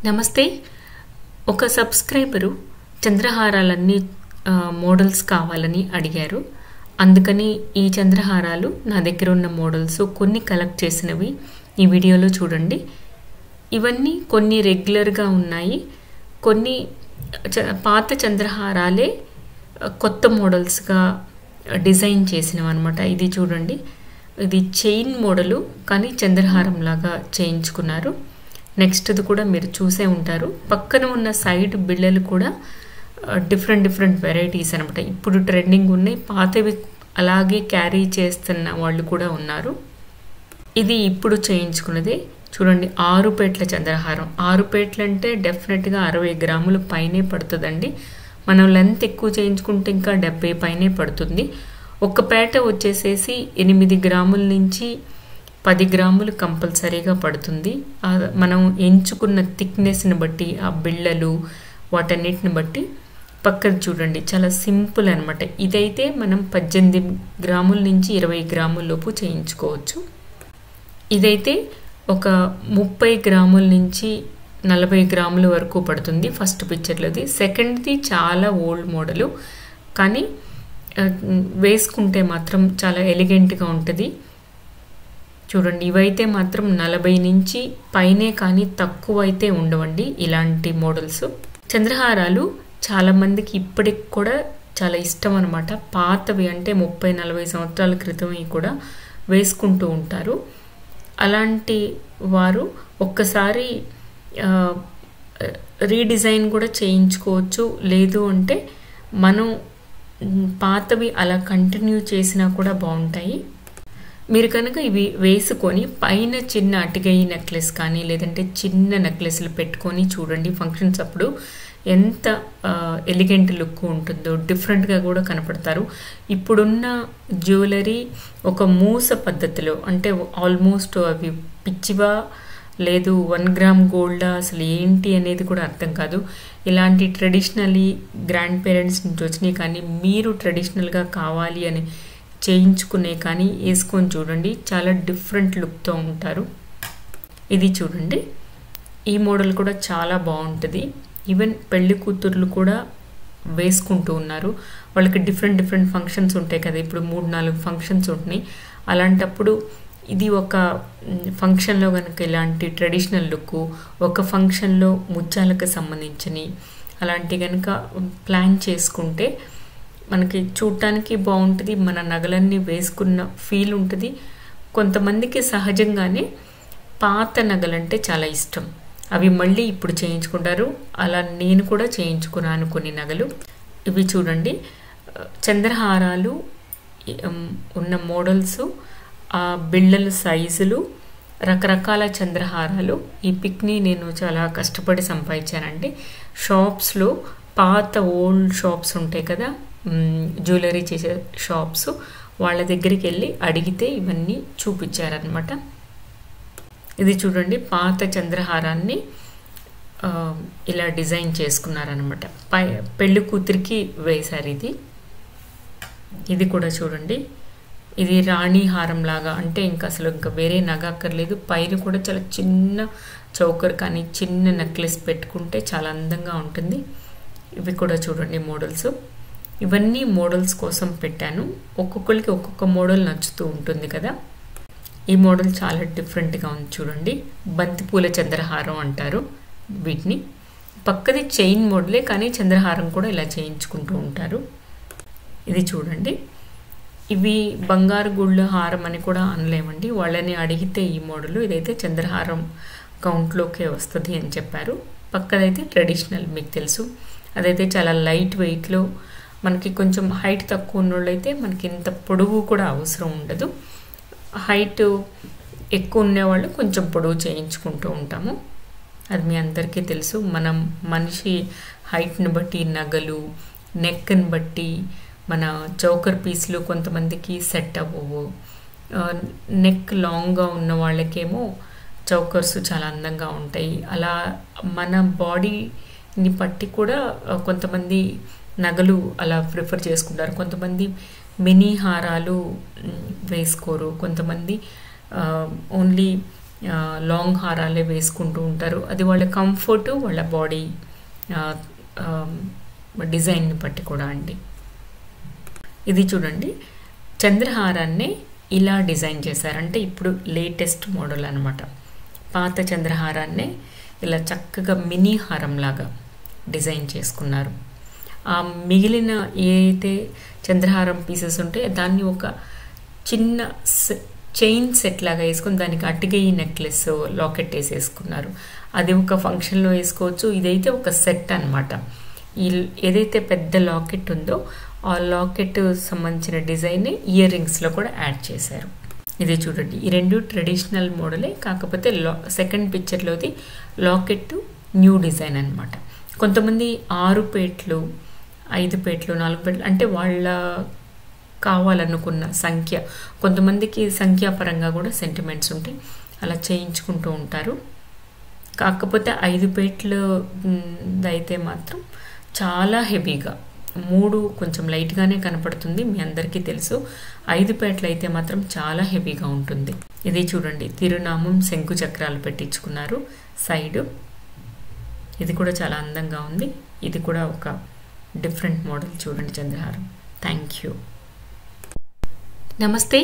నమస్తే. ఒక subscriber చంద్రహారాలన్నీ models కావాలని అడిగారు. అందుకని ఈ చంద్రహారాలు నా దగ్గర ఉన్న మోడల్స్ కొన్ని కలెక్ట్ చేసినవి ఈ వీడియోలో చూడండి. ఇవన్నీ కొన్ని రెగ్యులర్గా ఉన్నాయి, కొన్ని పాత చంద్రహారాలే కొత్త మోడల్స్గా డిజైన్ చేసినవి అనమాట. ఇది చూడండి, ఇది చైన్ మోడలు కానీ చంద్రహారం లాగా చేయించుకున్నారు. నెక్స్ట్ది కూడా మీరు చూసే ఉంటారు. పక్కన ఉన్న సైడ్ బిళ్ళలు కూడా డిఫరెంట్ వెరైటీస్ అనమాట. ఇప్పుడు ట్రెండింగ్ ఉన్నాయి, పాతవి అలాగే క్యారీ చేస్తున్న వాళ్ళు కూడా ఉన్నారు. ఇది ఇప్పుడు చేయించుకున్నదే చూడండి, 6 పేట్ల చంద్రహారం. 6 పేట్లు అంటే డెఫినెట్గా 60 గ్రాములు పైనే పడుతుందండి. మనం లెంత్ ఎక్కువ చేయించుకుంటే ఇంకా 70 పైనే పడుతుంది. ఒక పేట వచ్చేసేసి 8 గ్రాముల నుంచి 10 గ్రాములు కంపల్సరీగా పడుతుంది. మనం ఎంచుకున్న థిక్నెస్ని బట్టి, ఆ బిళ్ళలు వాటన్నిటిని బట్టి. పక్కన చూడండి, చాలా సింపుల్ అనమాట. ఇదైతే మనం 18 గ్రాముల నుంచి 20 గ్రాముల లోపు చేయించుకోవచ్చు. ఇదైతే ఒక 30 గ్రాముల నుంచి 40 గ్రాముల వరకు పడుతుంది. ఫస్ట్ పిక్చర్లోది. సెకండ్ది చాలా ఓల్డ్ మోడలు, కానీ వేసుకుంటే మాత్రం చాలా ఎలిగెంట్గా ఉంటుంది. చూడండి, ఇవైతే మాత్రం 40 నుంచి పైనే, కానీ తక్కువ అయితే ఉండవండి ఇలాంటి మోడల్స్. చంద్రహారాలు చాలామందికి ఇప్పటికి కూడా చాలా ఇష్టం అనమాట. పాతవి అంటే 30-40 సంవత్సరాల క్రితం కూడా వేసుకుంటూ ఉంటారు. అలాంటి వారు ఒక్కసారి రీడిజైన్ కూడా చేయించుకోవచ్చు. లేదు అంటే మనం పాతవి అలా కంటిన్యూ చేసినా కూడా బాగుంటాయి. మీరు కనుక ఇవి వేసుకొని పైన చిన్న అటిగై నెక్లెస్ కానీ లేదంటే చిన్న నెక్లెస్లు పెట్టుకొని చూడండి, ఫంక్షన్స్ అప్పుడు ఎంత ఎలిగెంట్ లుక్ ఉంటుందో, డిఫరెంట్గా కూడా కనపడతారు. ఇప్పుడున్న జ్యువెలరీ ఒక మూస పద్ధతిలో, అంటే ఆల్మోస్ట్ అవి పిచ్చివా లేదు 1 గ్రామ్ గోల్డా అసలు ఏంటి అనేది కూడా అర్థం కాదు. ఇలాంటి ట్రెడిషనలీ గ్రాండ్ పేరెంట్స్ నుంచి వచ్చినాయి, కానీ మీరు ట్రెడిషనల్గా కావాలి అని చేయించుకునే కానీ వేసుకొని చూడండి, చాలా డిఫరెంట్ లుక్తో ఉంటారు. ఇది చూడండి, ఈ మోడల్ కూడా చాలా బాగుంటుంది. ఈవెన్ పెళ్లి కూతుర్లు కూడా వేసుకుంటూ ఉన్నారు. వాళ్ళకి డిఫరెంట్ ఫంక్షన్స్ ఉంటాయి కదా, ఇప్పుడు 3-4 ఫంక్షన్స్ ఉంటున్నాయి. అలాంటప్పుడు ఇది ఒక ఫంక్షన్లో కనుక ఇలాంటి ట్రెడిషనల్ లుక్, ఒక ఫంక్షన్లో ముత్యాలకు సంబంధించిన అలాంటి కనుక ప్లాన్ చేసుకుంటే మనకి చూడటానికి బాగుంటుంది, మన నగలన్నీ వేసుకున్న ఫీల్ ఉంటుంది. కొంతమందికి సహజంగానే పాత నగలంటే చాలా ఇష్టం, అవి మళ్ళీ ఇప్పుడు చేయించుకుంటారు. అలా నేను కూడా చేయించుకున్నాను కొన్ని నగలు. ఇవి చూడండి, చంద్రహారాలు ఉన్న మోడల్స్, ఆ బిళ్ళల సైజులు, రకరకాల చంద్రహారాలు. ఈ పిక్ని నేను చాలా కష్టపడి సంపాదించానండి. షాప్స్లో పాత ఓల్డ్ షాప్స్ ఉంటాయి కదా, జ్యువెలరీ చేసే షాప్స్, వాళ్ళ దగ్గరికి వెళ్ళి అడిగితే ఇవన్నీ చూపించారనమాట. ఇది చూడండి, పాత చంద్రహారాన్ని ఇలా డిజైన్ చేసుకున్నారనమాట. పెళ్లి కూతురికి వేశారు. ఇది కూడా చూడండి, ఇది రాణి హారం లాగా, అంటే ఇంకా వేరే నగ అక్కర్లేదు. పైన కూడా చాలా చిన్న చౌకర్ కానీ చిన్న నెక్లెస్ పెట్టుకుంటే చాలా అందంగా ఉంటుంది. ఇవి కూడా చూడండి మోడల్స్. ఇవన్నీ మోడల్స్ కోసం పెట్టాను. ఒక్కొక్కరికి ఒక్కొక్క మోడల్ నచ్చుతూ ఉంటుంది కదా. ఈ మోడల్ చాలా డిఫరెంట్గా ఉంది చూడండి, బంతిపూల చంద్రహారం అంటారు వీటిని. పక్కది చైన్ మోడలే, కానీ చంద్రహారం కూడా ఇలా చేయించుకుంటూ ఉంటారు. ఇది చూడండి, ఇవి బంగారు గుళ్ళ హారం అని కూడా అనలేమండి. వాళ్ళని అడిగితే ఈ మోడలు, ఇదైతే చంద్రహారం కౌంట్లోకే వస్తుంది అని చెప్పారు. పక్కదైతే ట్రెడిషనల్, మీకు తెలుసు. అదైతే చాలా లైట్ వెయిట్లో, మనకి కొంచెం హైట్ తక్కువ ఉన్నోళ్ళైతే మనకి ఇంత పొడుగు కూడా అవసరం ఉండదు. హైట్ ఎక్కువ ఉండేవాళ్ళు కొంచెం పొడవు చేయించుకుంటూ ఉంటాము, అది మీ అందరికీ తెలుసు. మనం మనిషి హైట్ని బట్టి నగలు, నెక్ని బట్టి మన చౌకర్ పీస్లు కొంతమందికి సెట్ అవ్వవు. నెక్ లాంగ్గా ఉన్న వాళ్ళకేమో చౌకర్స్ చాలా అందంగా ఉంటాయి. అలా మన బాడీని బట్టి కూడా కొంతమంది నగలు అలా ప్రిఫర్ చేసుకుంటారు. కొంతమంది మినీ హారాలు వేసుకోరు, కొంతమంది ఓన్లీ లాంగ్ హారాలే వేసుకుంటూ ఉంటారు. అది వాళ్ళ కంఫర్టు, వాళ్ళ బాడీ డిజైన్ని బట్టి కూడా అండి. ఇది చూడండి, చంద్రహారాన్ని ఇలా డిజైన్ చేశారు. అంటే ఇప్పుడు లేటెస్ట్ మోడల్ అనమాట. పాత చంద్రహారాన్నే ఇలా చక్కగా మినీ హారంలాగా డిజైన్ చేసుకున్నారు. ఆ మిగిలిన ఏ అయితే చంద్రహారం పీసెస్ ఉంటాయో దాన్ని ఒక చిన్న చైన్ సెట్ లాగా వేసుకుని దానికి అటిగయి నెక్లెస్ లాకెట్ వేసేసుకున్నారు. అది ఒక ఫంక్షన్లో వేసుకోవచ్చు. ఇదైతే ఒక సెట్ అనమాట. ఈ ఏదైతే పెద్ద లాకెట్ ఉందో ఆ లాకెట్ సంబంధించిన డిజైన్ ఇయర్ రింగ్స్లో కూడా యాడ్ చేశారు. ఇది చూడండి, ఈ రెండు ట్రెడిషనల్ మోడలే, కాకపోతే సెకండ్ పిక్చర్లోది లాకెట్ న్యూ డిజైన్ అనమాట. కొంతమంది 6 పేట్లు, 5 పేట్లు, 4 పేట్లు అంటే వాళ్ళ కావాలనుకున్న సంఖ్య, కొంతమందికి సంఖ్యాపరంగా కూడా సెంటిమెంట్స్ ఉంటాయి, అలా చేయించుకుంటూ ఉంటారు. కాకపోతే 5 పేట్లు అయితే మాత్రం చాలా హెవీగా, 3 కొంచెం లైట్గానే కనపడుతుంది, మీ అందరికీ తెలుసు. 5 పేట్లు అయితే మాత్రం చాలా హెవీగా ఉంటుంది. ఇది చూడండి, తిరునామం శంకు చక్రాలు పెట్టించుకున్నారు సైడు. ఇది కూడా చాలా అందంగా ఉంది. ఇది కూడా ఒక డిఫరెంట్ మోడల్ చూడండి చంద్రహారం. Thank you. నమస్తే.